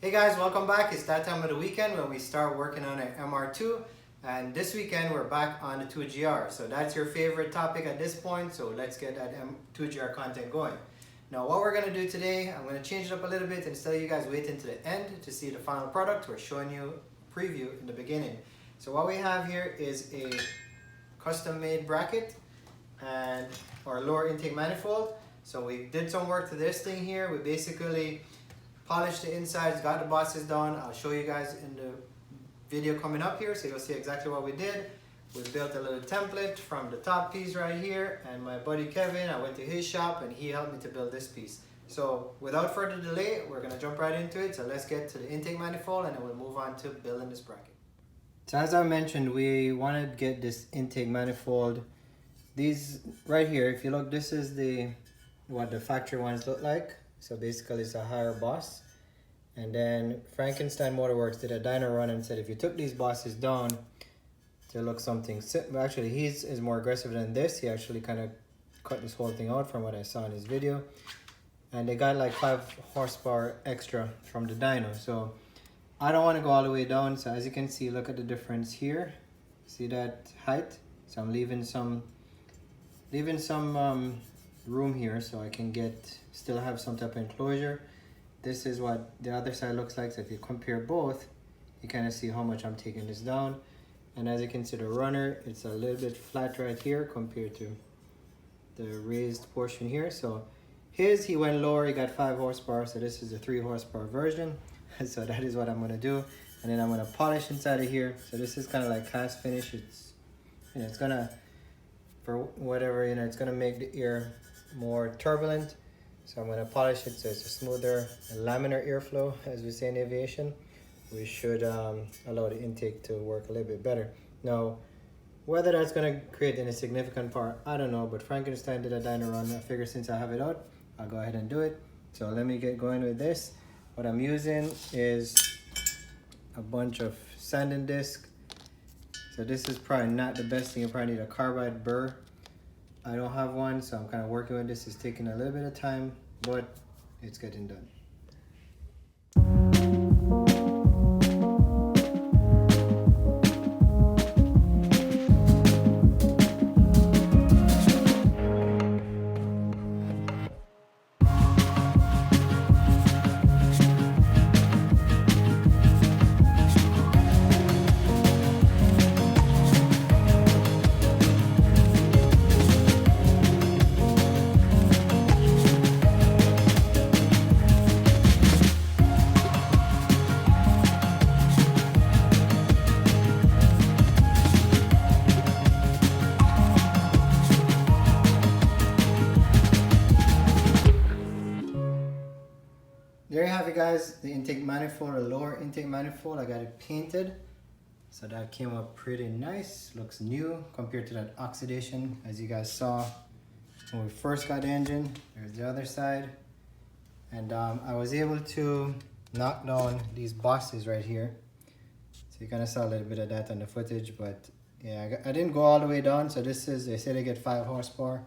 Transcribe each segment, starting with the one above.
Hey guys, welcome back. It's that time of the weekend when we start working on an MR2, and this weekend we're back on the 2GR. So that's your favorite topic at this point, so let's get that 2GR content going. Now what we're going to do today, I'm going to change it up a little bit. Instead of you guys waiting to the end to see the final product, we're showing you a preview in the beginning. So what we have here is a custom made bracket and our lower intake manifold. So we did some work to this thing here. We basically polished the insides, got the bosses done. I'll show you guys in the video coming up here, so you'll see exactly what we did. We built a little template from the top piece right here, and my buddy Kevin, I went to his shop and he helped me to build this piece. So without further delay, we're gonna jump right into it. So let's get to the intake manifold and then we'll move on to building this bracket. So as I mentioned, we wanted to get this intake manifold. These right here, if you look, this is what the factory ones look like. So basically it's a higher boss. And then Frankenstein Motorworks did a dyno run and said if you took these bosses down to look something, actually his is more aggressive than this. He actually kind of cut this whole thing out from what I saw in his video. And they got like 5 horsepower extra from the dyno. So I don't want to go all the way down. So as you can see, look at the difference here. See that height? So I'm leaving some room here so I can still have some type of enclosure. This is what the other side looks like. So if you compare both, you kind of see how much I'm taking this down. And as you can see, the runner, it's a little bit flat right here compared to the raised portion here. So he went lower, he got 5 horsepower. So this is a 3 horsepower version. So that is what I'm gonna do. And then I'm gonna polish inside of here. So this is kind of like cast finish. It's gonna, for whatever, it's gonna make the air more turbulent. So I'm gonna polish it so it's a smoother laminar airflow, as we say in aviation. We should allow the intake to work a little bit better. Now, whether that's gonna create any significant part, I don't know, but Frankenstein did a dyno run. I figure since I have it out, I'll go ahead and do it. So let me get going with this. What I'm using is a bunch of sanding disc. So this is probably not the best thing. You probably need a carbide burr. I don't have one, so I'm kind of working with this. It's taking a little bit of time, but it's getting done. There you have it, guys, the intake manifold, or lower intake manifold. I got it painted, so that came up pretty nice. Looks new compared to that oxidation as you guys saw when we first got the engine. There's the other side. And I was able to knock down these bosses right here. So you kind of saw a little bit of that on the footage, but yeah, I didn't go all the way down. So this is, they say they get 5 horsepower.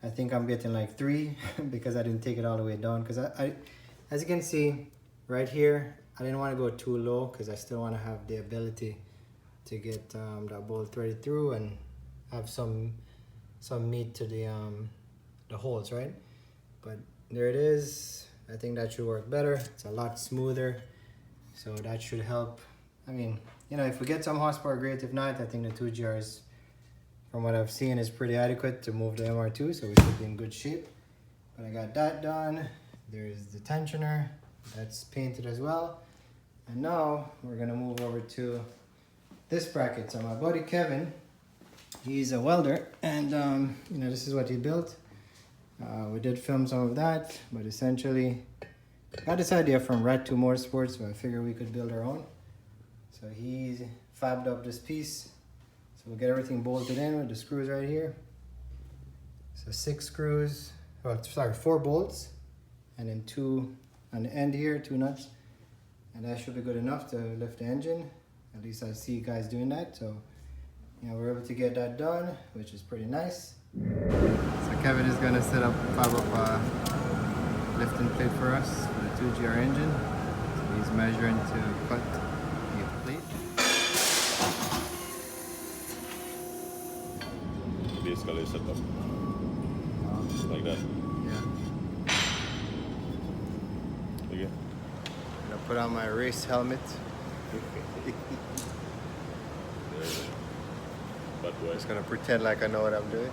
I think I'm getting like 3 because I didn't take it all the way down, because as you can see right here, I didn't want to go too low because I still want to have the ability to get that bolt threaded through and have some meat to the holes, right? But there it is. I think that should work better. It's a lot smoother, so that should help. I mean, if we get some horsepower, great. If not, I think the 2GR is, from what I've seen, is pretty adequate to move the MR2, so we should be in good shape. But I got that done. There's the tensioner, that's painted as well. And now we're gonna move over to this bracket. So my buddy Kevin, he's a welder, and this is what he built. We did film some of that, but essentially got this idea from Rat 2 Motorsports, so I figured we could build our own. So he fabbed up this piece. So we'll get everything bolted in with the screws right here. So 6 screws, 4 bolts. And then 2 on the end here, 2 nuts. And that should be good enough to lift the engine. At least I see guys doing that. So, we're able to get that done, which is pretty nice. So Kevin is gonna fab up a lifting plate for us for the 2GR engine. So he's measuring to cut the plate. Basically set up like that. Yeah. Okay. I'm gonna put on my race helmet. But boy. Just gonna pretend like I know what I'm doing.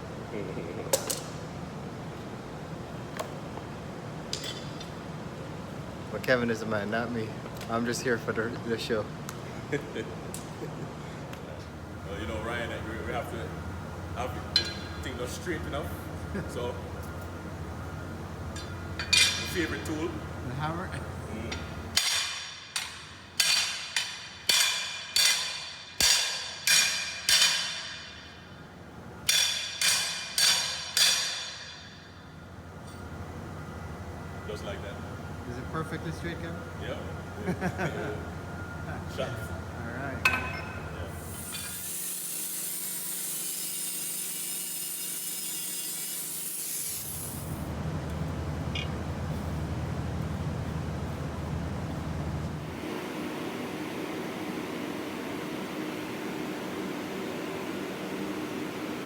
But Kevin is the man, not me. I'm just here for the show. Well, you know, Ryan, we have to think they're straight enough. So, my favorite tool. The hammer? Just like that. Is it perfectly straight, Kevin? Yep. Shots. Alright.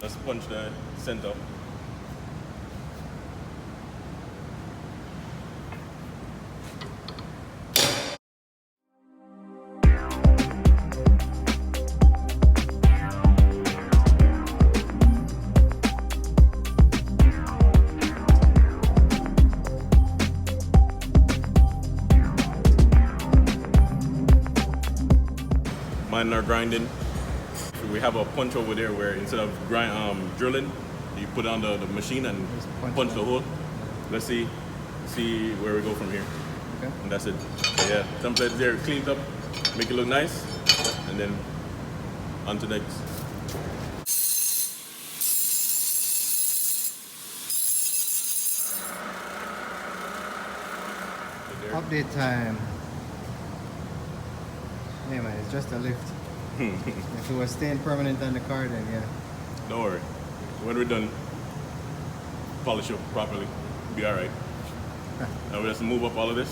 Let's punch the center. Mine are grinding. We have a punch over there where instead of drilling, you put on the machine and punch the hole. Let's see where we go from here. Okay. And that's it. So yeah, template there, cleaned up, make it look nice, and then on to next. Update time. Yeah man, it's just a lift. If it was staying permanent on the car, then yeah. Don't worry. When we're done, polish up properly. Be alright. Now we just move up all of this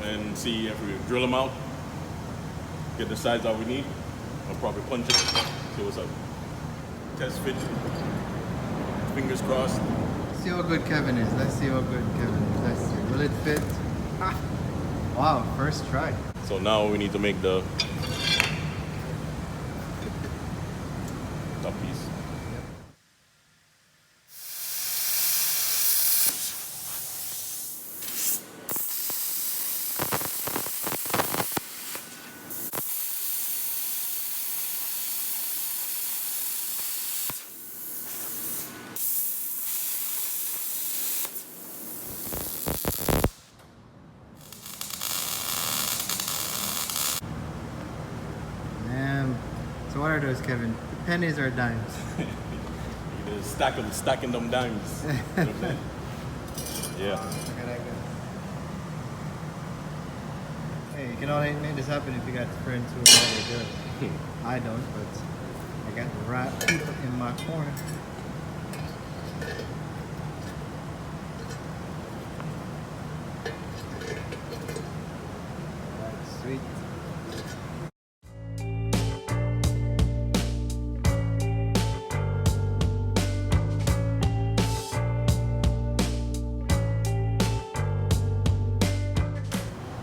and see if we drill them out, get the size that we need, and probably punch it, see what's up. Test fit. Fingers crossed. See how good Kevin is. Let's see how good Kevin is. Let's see. Will it fit? Ah. Wow, first try. So now we need to make the top piece. So what are those, Kevin? Pennies or dimes? Stacking them dimes. You know what I'm saying? Yeah. Look at that guy. Hey, you can only make this happen if you got friends who know what they do. I don't, but I got the right people in my corner. Alright, sweet.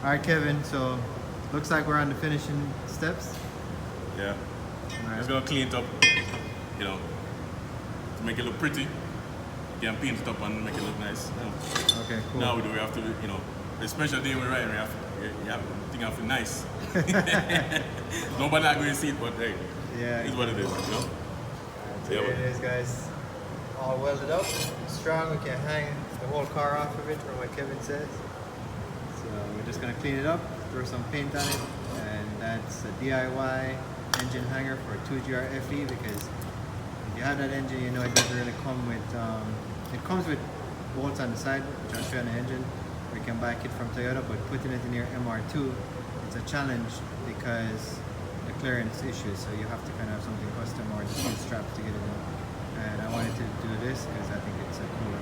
Alright Kevin, so looks like we're on the finishing steps. Yeah. Right. Just gonna clean it up, you know, to make it look pretty. You can paint it up and make it look nice. Okay, cool. Now we have to, you know, a special day we're riding, you have to think of it nice. Nobody not going to see it, but hey, yeah, it's what it is, you know? So here it is, guys. All welded up, strong. We can hang the whole car off of it from what Kevin says. So we're just gonna clean it up, throw some paint on it, and that's a DIY engine hanger for a 2GR FE, because if you have that engine, you know it doesn't really come with, it comes with bolts on the side, which I'll show you on the engine, or you can buy a kit from Toyota, but putting it in your MR2, it's a challenge because the clearance issues, so you have to kind of have something custom or just use straps to get it in. And I wanted to do this because I think it's a cooler.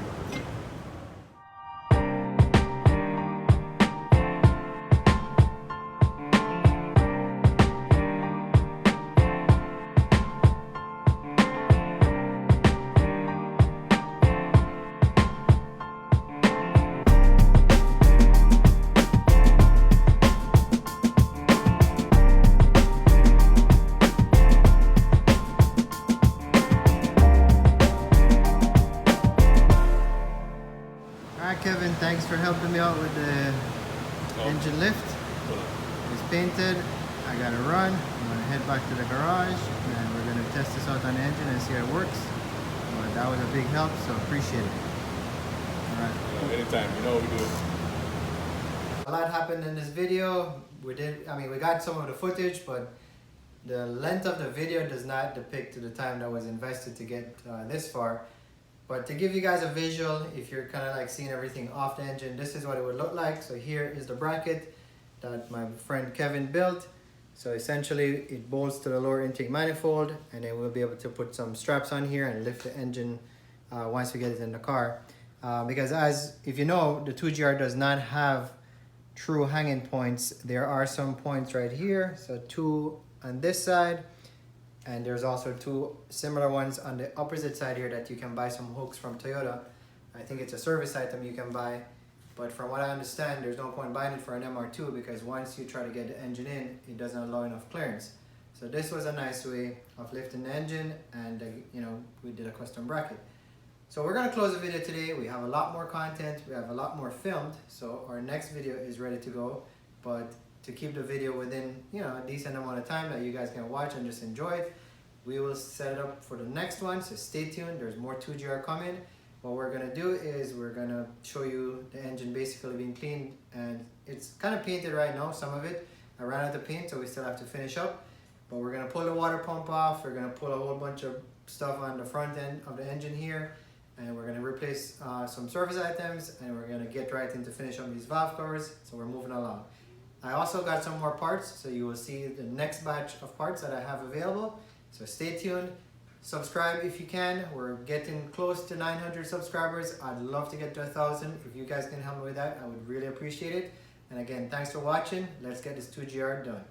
engine lift is painted. I gotta run. I'm gonna head back to the garage and we're gonna test this out on the engine and see how it works. But that was a big help, so appreciate it. Alright. Anytime, you know what we do. A lot happened in this video. We got some of the footage, but the length of the video does not depict the time that was invested to get this far. But to give you guys a visual, if you're kind of like seeing everything off the engine, this is what it would look like. So here is the bracket that my friend Kevin built. So essentially it bolts to the lower intake manifold, and then we'll be able to put some straps on here and lift the engine once we get it in the car. Because if you know, the 2GR does not have true hanging points. There are some points right here, so 2 on this side, and there's also 2 similar ones on the opposite side here that you can buy some hooks from Toyota. I think it's a service item you can buy, but from what I understand, there's no point buying it for an MR2 because once you try to get the engine in, it doesn't allow enough clearance. So this was a nice way of lifting the engine, and we did a custom bracket. So we're gonna close the video today. We have a lot more content, we have a lot more filmed, so our next video is ready to go. But to keep the video within a decent amount of time that you guys can watch and just enjoy it, we will set it up for the next one, so stay tuned. There's more 2GR coming. What we're gonna do is we're gonna show you the engine basically being cleaned, and it's kind of painted right now, some of it. I ran out of paint, so we still have to finish up. But we're gonna pull the water pump off, we're gonna pull a whole bunch of stuff on the front end of the engine here, and we're gonna replace some service items, and we're gonna get right into finish up these valve covers, so we're moving along. I also got some more parts, so you will see the next batch of parts that I have available. So stay tuned, subscribe if you can. We're getting close to 900 subscribers. I'd love to get to 1,000. If you guys can help me with that, I would really appreciate it. And again, thanks for watching. Let's get this 2GR done.